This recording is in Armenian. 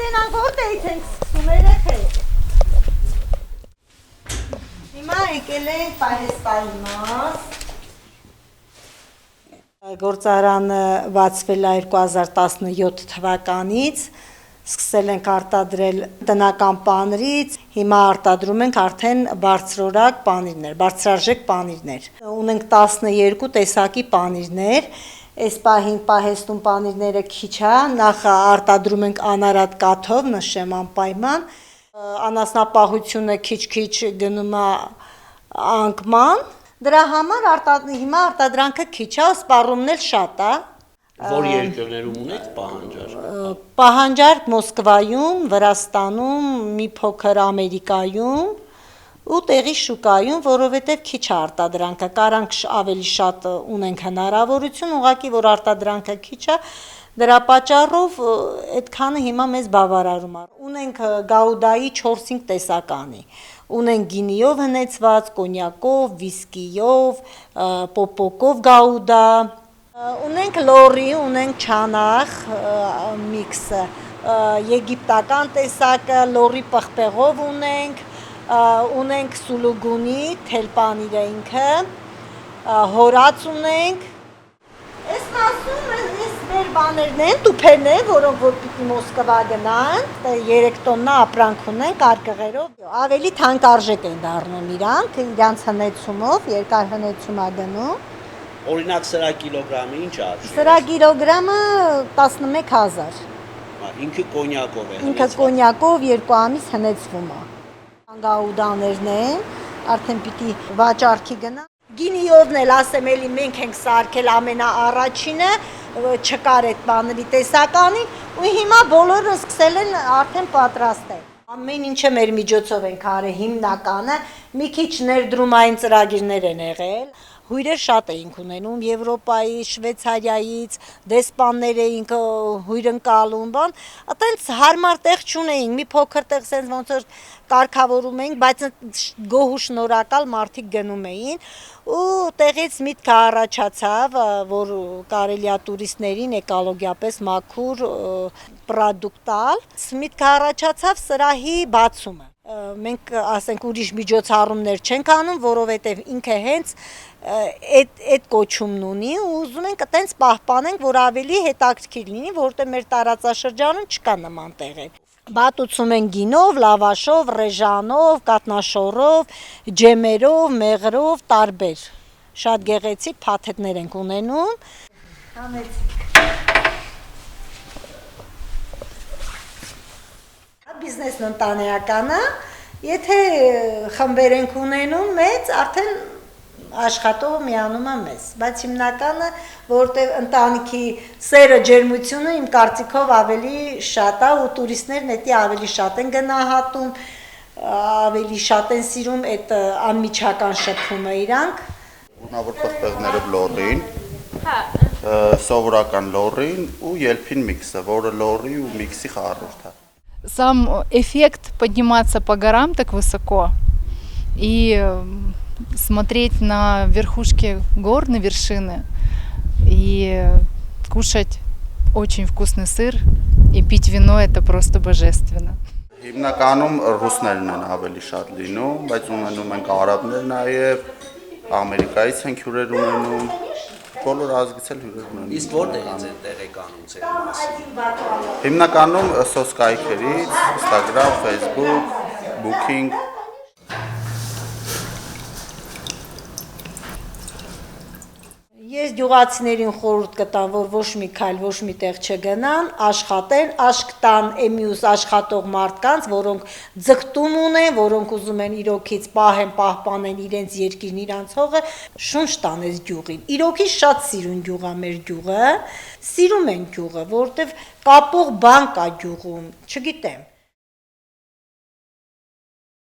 Գիտենանք որտեղից ենք սկսում երեխեք։ Հիմա եկել ենք Պահեստայի մաս։ Գործարանը բացվել է 2017 թվականից, սկսել ենք արտադրել տնական պանիրից, հիմա արտադրում ենք արդեն բարձրորակ պանիրներ, բարձրարժեք պանիրներ։ Ունենք 12 տեսակի պանիրներ, այս պահին Պահեստում պանիրները քիչ է, նախ արտադրում ենք անարատ կաթով, նշեմ անպայման, անասնապահությունը քիչ-քիչ գնում է անկման, դրա համար հիմա արտադրանքը քիչ է, սպառումն էլ շատ է։ Որ երկրներում ունեք պահանջարկ։ Պահանջարկ Մոսկվայում, Վրաստանում, մի փոքր Ամերիկայում ու տեղի շուկայում, որովհետև քիչ է արտադրանքը, կարանք ավելի շատ ունենք հնարավորություն, ուղղակի որ արտադրանքը քիչ է, դրա պատճառով այդքանը հիմա մեզ բավարարում է։ Ունենք գաուդայի 4-5 տեսականի, ունենք գինիով հնեցված, կոնյակով, վիսկիով, պոպոկով գաուդա, ունենք լորի, ունենք չանախ միքսը, եգիպտական տեսակը, լորի պղպեղով ունենք սուլուգունի, թելպանիրը ինքը, հորած ունենք, այս մասում մեր բաներն են, տուփերն են, որոնք որ պիտի Մոսկվա գնան, 3 տոննա ապրանք ունենք արկղերով, ավելի թանկարժեք են դառնում իրանց հնեցումով, երկար հնեցում է գնում։ Օրինակ սրա կիլոգրամը ինչ արժի։ Սրա կիլոգրամը 11,000։ Ինքը կոնյակով է։ Ինքը կոնյակով 2 ամիս հնեցվում է։ Գաուդաներն են, արդեն պիտի վաճառքի գնա։ Գինիովն էլ ասեմ էլի մենք ենք սարքել ամենաառաջինը, չկար այդ բաների տեսականին, ու հիմա բոլորը սկսել են արդեն պատրաստել։ Ամեն ինչը մեր միջոցով ենք արել, հիմնականը մի քիչ ներդրումային ծրագիրներ են եղել։ Հյուրեր շատ էինք ունենում Եվրոպայից, Շվեյցարիայից, դեսպաններ էինք հյուրընկալում, բան, այտենց հարմար տեղ չունեինք, մի փոքր տեղ sense ոնց որ կարգավորում էինք, բայց գոհ ու շնորհակալ մարդիկ գնում էին, ու տեղից միտքը առաջացավ, որ կարելի է տուրիստներին էկոլոգիապես մաքուր պրոդուկտ տալ, միտքը առաջացավ սրահի բացումը։ Մենք ասենք ուրիշ միջոցառումներ չենք անում, որովհետև ինքը հենց այդ կոչումն ունի ու ուզում ենք այտենց պահպանենք, որ ավելի հետաքրքիր լինի, որովհետև մեր տարածաշրջանում չկա նման տեղեր։ Բատուցում են գինով, լավաշով, ռեժանով, կատնաշորով, ջեմերով, մեղրով, տարբեր։ Շատ գեղեցիկ փաթեթներ ենք ունենում։ Համեցիկ։ Բիզնեսն ընտանեկան է, եթե խմբեր ենք ունենում մեծ, արդեն աշխատողը միանում է մեզ, բայց հիմնականը, որտեղ ընտանիքի սերը, ջերմությունը իմ կարծիքով ավելի շատ է ու տուրիստներն էդի ավելի շատ են գնահատում, ավելի շատ են սիրում այդ անմիջական շփումը իրանք։ Ունավոր պղպեղներով լորին, սովորական լորին ու ելփին միքսը, որը լորի ու միքսի խառնուրդ է։ Сам эффект подниматься по горам так высоко и смотреть на верхушки гор, на вершины и кушать очень вкусный сыр и пить вино, это просто божественно. Հիմնականում ռուսներն են ավելի շատ լինում, բայց ունենում ենք արաբներ նաև, Ամերիկայից են հյուրեր ունենում, բոլոր ազգից էլ հյուրեր ունենում։ Իսկ որտեղից են տեղեկանում ձեր մասին։ Հիմնականում սոցկայքերից, Instagram, Facebook, Booking։ Ես գյուղացիներին խորհուրդ կտամ, որ ոչ մի քայլ, ոչ մի տեղ չգնան, աշխատեն, աշկ տան էմյուս աշխատող մարդկանց, որոնք ձգտում ունեն, որոնք ուզում են իրոքից պահեն, պահպանեն իրենց երկիրն, իրանց հողը, շունչ տան այս գյուղին։ Իրոքի շատ սիրուն գյուղ է մեր գյուղը, սիրում են գյուղը, որովհետև կապող բան կա գյուղում, չգիտեմ։